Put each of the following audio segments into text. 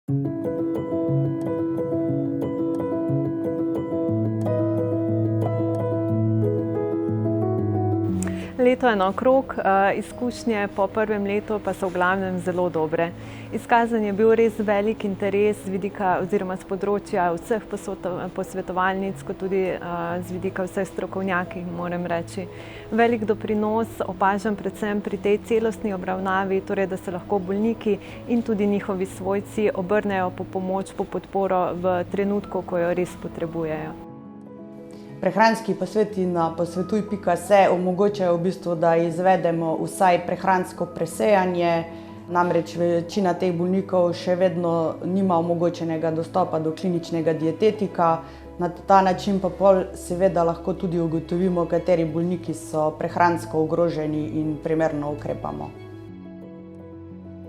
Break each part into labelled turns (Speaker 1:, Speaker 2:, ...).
Speaker 1: Leto je naokrog, izkušnje po prvem letu pa so v glavnem zelo dobre. Izkazan je bil res velik interes z vidika oziroma z področja vseh posvetovalnic, kot tudi z vidika vseh strokovnjakov, moram reči. Velik doprinos opažam predvsem pri tej celostni obravnavi, torej da se lahko bolniki in tudi njihovi svojci obrnejo po pomoč, po podporo v trenutku, ko jo res potrebujejo.
Speaker 2: Prehranski posveti na posvetuj.se omogočajo v bistvu, da izvedemo vsaj prehransko presejanje, namreč večina teh bolnikov še vedno nima omogočenega dostopa do kliničnega dietetika. Na ta način pa seveda lahko tudi ugotovimo, kateri bolniki so prehransko ogroženi in primerno ukrepamo.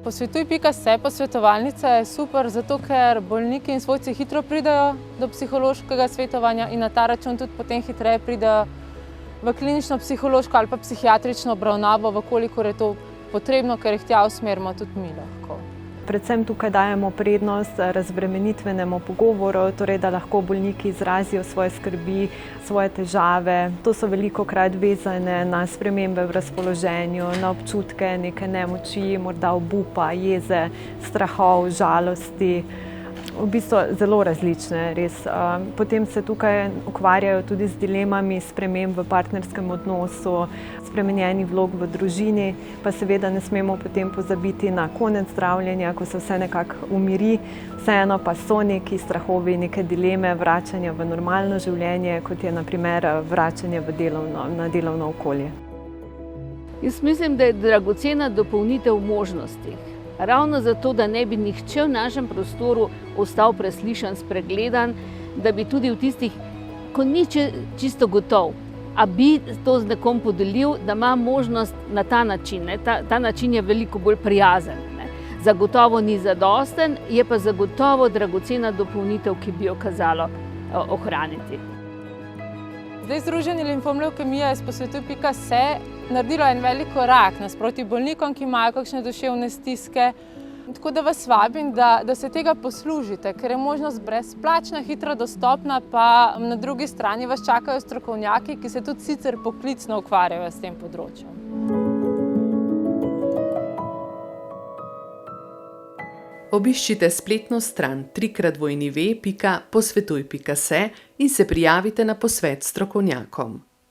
Speaker 3: Posvetuj.se posvetovalnica je super, zato ker bolniki in svojci hitro pridejo do psihološkega svetovanja in na ta račun tudi potem hitreje pridejo v klinično psihološko ali pa psihiatrično obravnavo, vkolikor je to potrebno, ker jih tja usmerimo tudi mi lahko.
Speaker 1: Predvsem tukaj dajemo prednost razbremenitvenemu pogovoru, torej da lahko bolniki izrazijo svoje skrbi, svoje težave. To so velikokrat vezane na spremembe v razpoloženju, na občutke neke nemoči, morda obupa, jeze, strahov, žalosti. V bistvu zelo različne, res. Potem se tukaj ukvarjajo tudi z dilemami sprememb v partnerskem odnosu, spremenjenih vlog v družini, pa seveda ne smemo potem pozabiti na konec zdravljenja, ko se vse nekako umiri, vseeno pa so neki strahovi, neke dileme vračanja v normalno življenje, kot je na primer vračanje na delovno okolje.
Speaker 4: Jaz mislim, da je dragocena dopolnitev možnosti. Ravno zato, da ne bi nihče v našem prostoru ostal preslišan, spregledan, da bi tudi v tistih, ko ni čisto gotov, a bi to z nekom podelil, da ima možnost na ta način. Ta način je veliko bolj prijazen. Zagotovo ni zadosten, je pa zagotovo dragocena dopolnitev, ki bi jo kazalo ohraniti.
Speaker 3: Zdaj Združenje limfom levkemija je s posvetuj.se naredilo en velik korak nasproti bolnikom, ki imajo kakšne duševne stiske. Tako da vas vabim, da se tega poslužite, ker je možnost brezplačna, hitro dostopna, pa na drugi strani vas čakajo strokovnjaki, ki se tudi sicer poklicno ukvarjajo s tem področjem.
Speaker 5: Obiščite spletno stran www.posvetuj.se in se prijavite na posvet s strokovnjakom.